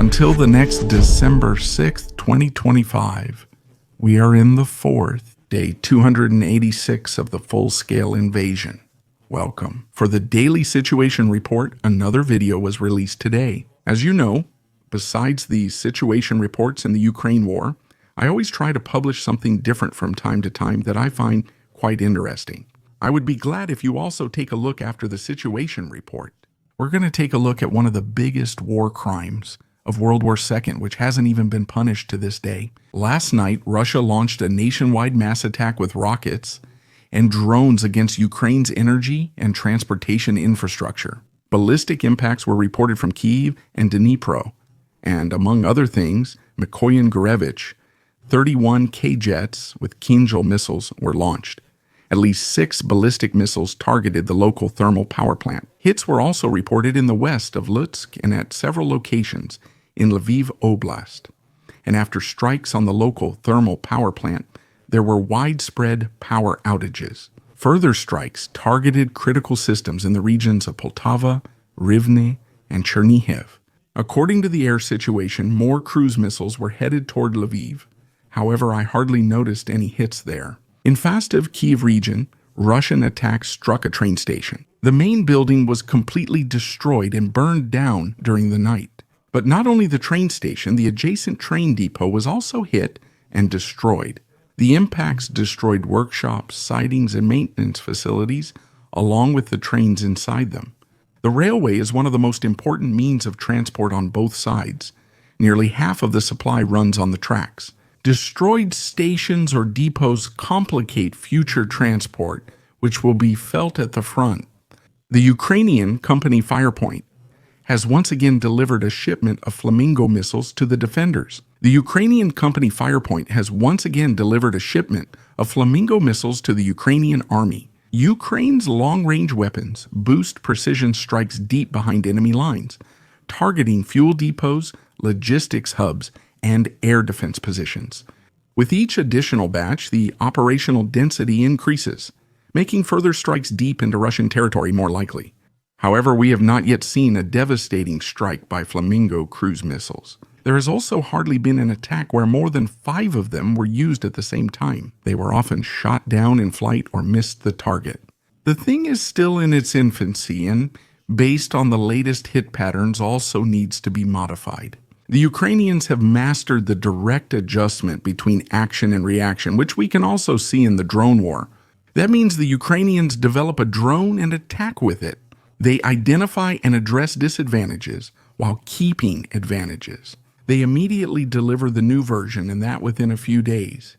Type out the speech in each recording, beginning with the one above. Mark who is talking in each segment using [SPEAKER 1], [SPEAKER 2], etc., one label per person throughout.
[SPEAKER 1] Until the next December 6th, 2025, we are in the fourth, day 286 of the full-scale invasion. Welcome. For the Daily Situation Report, another video was released today. As you know, besides the situation reports in the Ukraine war, I always try to publish something different from time to time that I find quite interesting. I would be glad if you also take a look after the situation report. We're going to take a look at one of the biggest war crimes of World War II, which hasn't even been punished to this day. Last night, Russia launched a nationwide mass attack with rockets and drones against Ukraine's energy and transportation infrastructure. Ballistic impacts were reported from Kyiv and Dnipro, and among other things, Mikoyan-Gurevich, 31 K-jets with Kinzhal missiles were launched. At least 6 ballistic missiles targeted the local thermal power plant. Hits were also reported in the west of Lutsk and at several locations in Lviv Oblast. And after strikes on the local thermal power plant, there were widespread power outages. Further strikes targeted critical systems in the regions of Poltava, Rivne, and Chernihiv. According to the air situation, more cruise missiles were headed toward Lviv. However, I hardly noticed any hits there. In Fastiv, Kyiv region, Russian attacks struck a train station. The main building was completely destroyed and burned down during the night. But not only the train station, the adjacent train depot was also hit and destroyed. The impacts destroyed workshops, sidings, and maintenance facilities, along with the trains inside them. The railway is one of the most important means of transport on both sides. Nearly half of the supply runs on the tracks. Destroyed stations or depots complicate future transport, which will be felt at the front. The Ukrainian company Firepoint has once again delivered a shipment of Flamingo missiles to the defenders. The Ukrainian company Firepoint has once again delivered a shipment of Flamingo missiles to the Ukrainian army. Ukraine's long-range weapons boost precision strikes deep behind enemy lines, targeting fuel depots, logistics hubs, and air defense positions. With each additional batch, the operational density increases, making further strikes deep into Russian territory more likely. However, we have not yet seen a devastating strike by Flamingo cruise missiles. There has also hardly been an attack where more than 5 of them were used at the same time. They were often shot down in flight or missed the target. The thing is still in its infancy and, based on the latest hit patterns, also needs to be modified. The Ukrainians have mastered the direct adjustment between action and reaction, which we can also see in the drone war. That means the Ukrainians develop a drone and attack with it. They identify and address disadvantages while keeping advantages. They immediately deliver the new version, and that within a few days.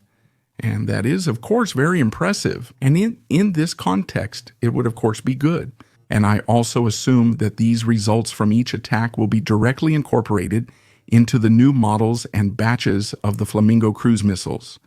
[SPEAKER 1] And that is, of course, very impressive. And in this context, it would, of course, be good. And I also assume that these results from each attack will be directly incorporated into the new models and batches of the Flamingo cruise missiles,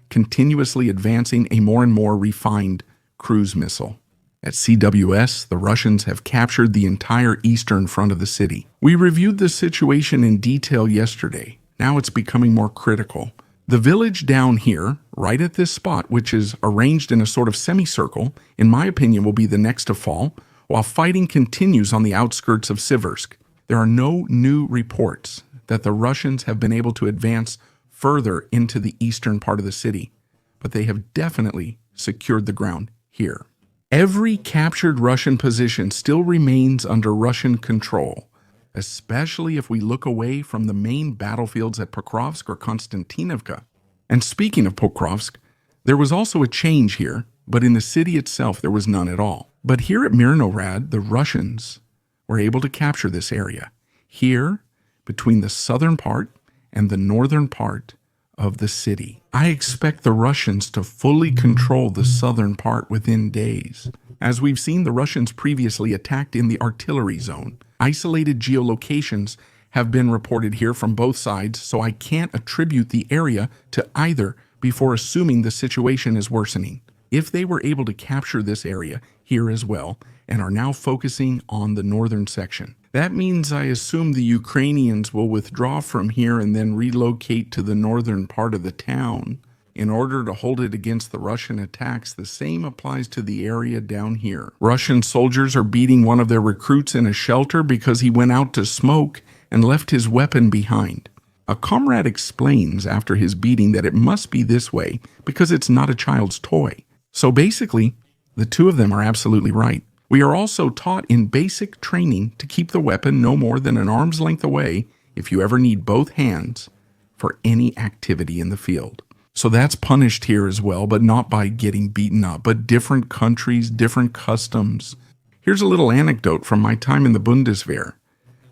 [SPEAKER 1] continuously advancing a more and more refined cruise missile. At CWS, the Russians have captured the entire eastern front of the city. We reviewed the situation in detail yesterday. Now it's becoming more critical. The village down here, right at this spot, which is arranged in a sort of semicircle, in my opinion will be the next to fall, while fighting continues on the outskirts of Siversk. There are no new reports that the Russians have been able to advance further into the eastern part of the city, but they have definitely secured the ground here. Every captured Russian position still remains under Russian control, especially if we look away from the main battlefields at Pokrovsk or Konstantinovka. And speaking of Pokrovsk, there was also a change here, but in the city itself there was none at all. But here at Mirnorad, the Russians were able to capture this area. Here, between the southern part and the northern part of the city. I expect the Russians to fully control the southern part within days. As we've seen, the Russians previously attacked in the artillery zone. Isolated geolocations have been reported here from both sides, so I can't attribute the area to either before assuming the situation is worsening. If they were able to capture this area here as well, and are now focusing on the northern section, that means I assume the Ukrainians will withdraw from here and then relocate to the northern part of the town in order to hold it against the Russian attacks. The same applies to the area down here. Russian soldiers are beating one of their recruits in a shelter because he went out to smoke and left his weapon behind. A comrade explains after his beating that it must be this way because it's not a child's toy. So basically, the two of them are absolutely right. We are also taught in basic training to keep the weapon no more than an arm's length away if you ever need both hands for any activity in the field. So that's punished here as well, but not by getting beaten up, but different countries, different customs. Here's a little anecdote from my time in the Bundeswehr.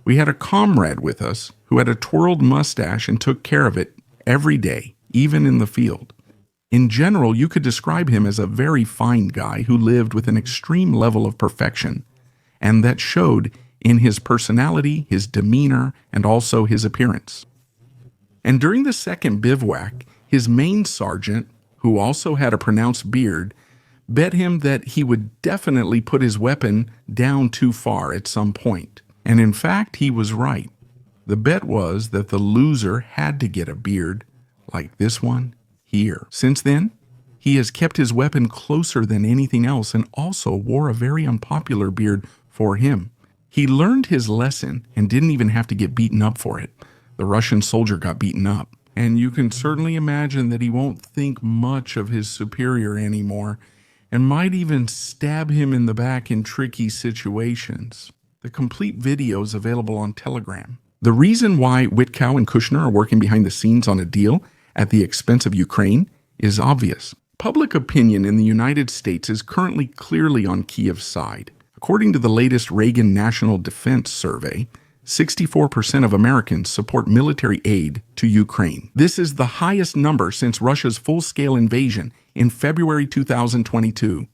[SPEAKER 1] We had a comrade with us who had a twirled mustache and took care of it every day, even in the field. In general, you could describe him as a very fine guy who lived with an extreme level of perfection, and that showed in his personality, his demeanor, and also his appearance. And during the second bivouac, his main sergeant, who also had a pronounced beard, bet him that he would definitely put his weapon down too far at some point. And in fact, he was right. The bet was that the loser had to get a beard like this one here. Since then, he has kept his weapon closer than anything else and also wore a very unpopular beard for him. He learned his lesson and didn't even have to get beaten up for it. The Russian soldier got beaten up. And you can certainly imagine that he won't think much of his superior anymore and might even stab him in the back in tricky situations. The complete video is available on Telegram. The reason why Witkow and Kushner are working behind the scenes on a deal at the expense of Ukraine is obvious. Public opinion in the United States is currently clearly on Kiev's side. According to the latest Reagan National Defense Survey, 64% of Americans support military aid to Ukraine. This is the highest number since Russia's full-scale invasion in February 2022.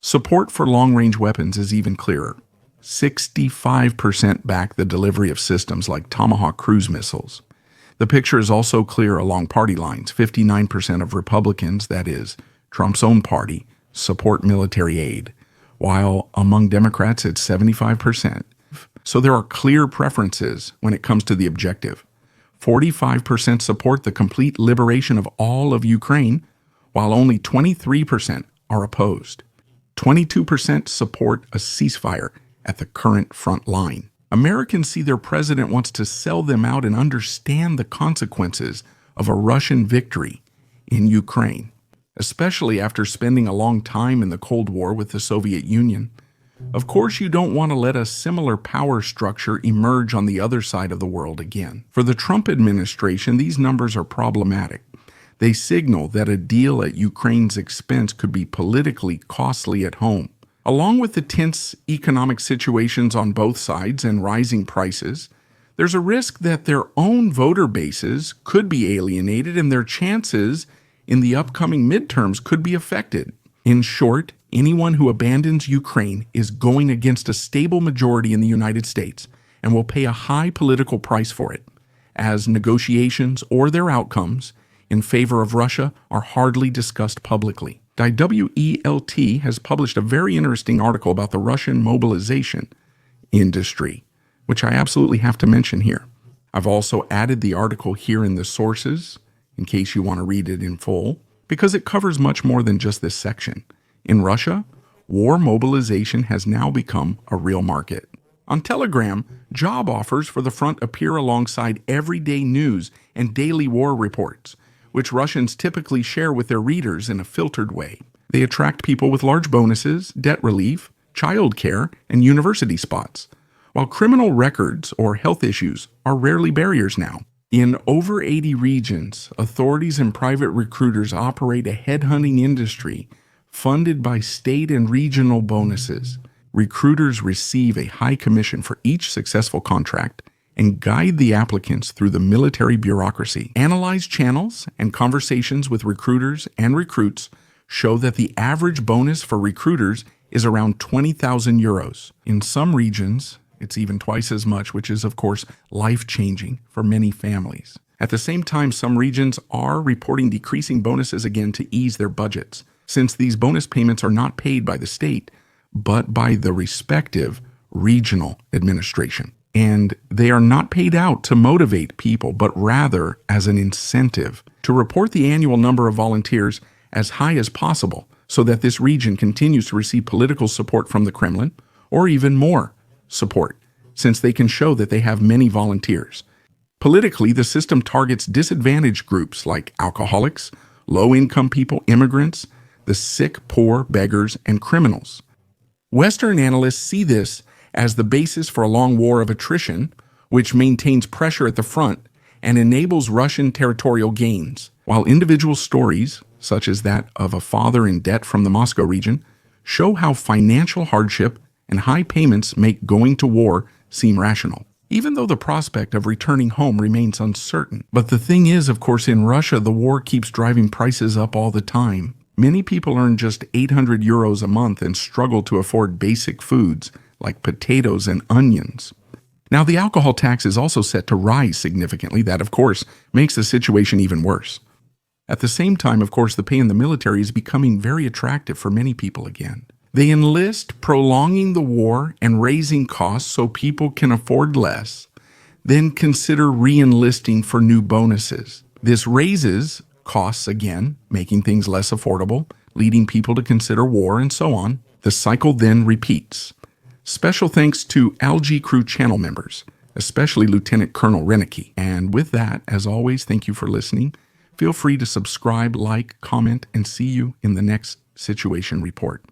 [SPEAKER 1] Support for long-range weapons is even clearer. 65% back the delivery of systems like Tomahawk cruise missiles. The picture is also clear along party lines. 59% of Republicans, that is, Trump's own party, support military aid, while among Democrats it's 75%. So there are clear preferences when it comes to the objective. 45% support the complete liberation of all of Ukraine, while only 23% are opposed. 22% support a ceasefire at the current front line. Americans see their president wants to sell them out and understand the consequences of a Russian victory in Ukraine, especially after spending a long time in the Cold War with the Soviet Union. Of course, you don't want to let a similar power structure emerge on the other side of the world again. For the Trump administration, these numbers are problematic. They signal that a deal at Ukraine's expense could be politically costly at home. Along with the tense economic situations on both sides and rising prices, there's a risk that their own voter bases could be alienated and their chances in the upcoming midterms could be affected. In short, anyone who abandons Ukraine is going against a stable majority in the United States and will pay a high political price for it, as negotiations or their outcomes in favor of Russia are hardly discussed publicly. WELT has published a very interesting article about the Russian mobilization industry, which I absolutely have to mention here. I've also added the article here in the sources, in case you want to read it in full, because it covers much more than just this section. In Russia, war mobilization has now become a real market. On Telegram, job offers for the front appear alongside everyday news and daily war reports, which Russians typically share with their readers in a filtered way. They attract people with large bonuses, debt relief, childcare, and university spots, while criminal records or health issues are rarely barriers now. In over 80 regions, authorities and private recruiters operate a headhunting industry funded by state and regional bonuses. Recruiters receive a high commission for each successful contract and guide the applicants through the military bureaucracy. Analyzed channels and conversations with recruiters and recruits show that the average bonus for recruiters is around 20,000 euros. In some regions, it's even twice as much, which is, of course, life-changing for many families. At the same time, some regions are reporting decreasing bonuses again to ease their budgets, since these bonus payments are not paid by the state, but by the respective regional administration. And they are not paid out to motivate people, but rather as an incentive to report the annual number of volunteers as high as possible so that this region continues to receive political support from the Kremlin or even more support since they can show that they have many volunteers. Politically, the system targets disadvantaged groups like alcoholics, low-income people, immigrants, the sick, poor, beggars, and criminals. Western analysts see this as the basis for a long war of attrition, which maintains pressure at the front and enables Russian territorial gains, while individual stories, such as that of a father in debt from the Moscow region, show how financial hardship and high payments make going to war seem rational, even though the prospect of returning home remains uncertain. But the thing is, of course, in Russia, the war keeps driving prices up all the time. Many people earn just 800 euros a month and struggle to afford basic foods like potatoes and onions. Now, the alcohol tax is also set to rise significantly. That, of course, makes the situation even worse. At the same time, of course, the pay in the military is becoming very attractive for many people again. They enlist, prolonging the war and raising costs so people can afford less, then consider re-enlisting for new bonuses. This raises costs again, making things less affordable, leading people to consider war, and so on. The cycle then repeats. Special thanks to LG Crew channel members, especially Lieutenant Colonel Renicky. And with that, as always, thank you for listening. Feel free to subscribe, like, comment, and see you in the next Situation Report.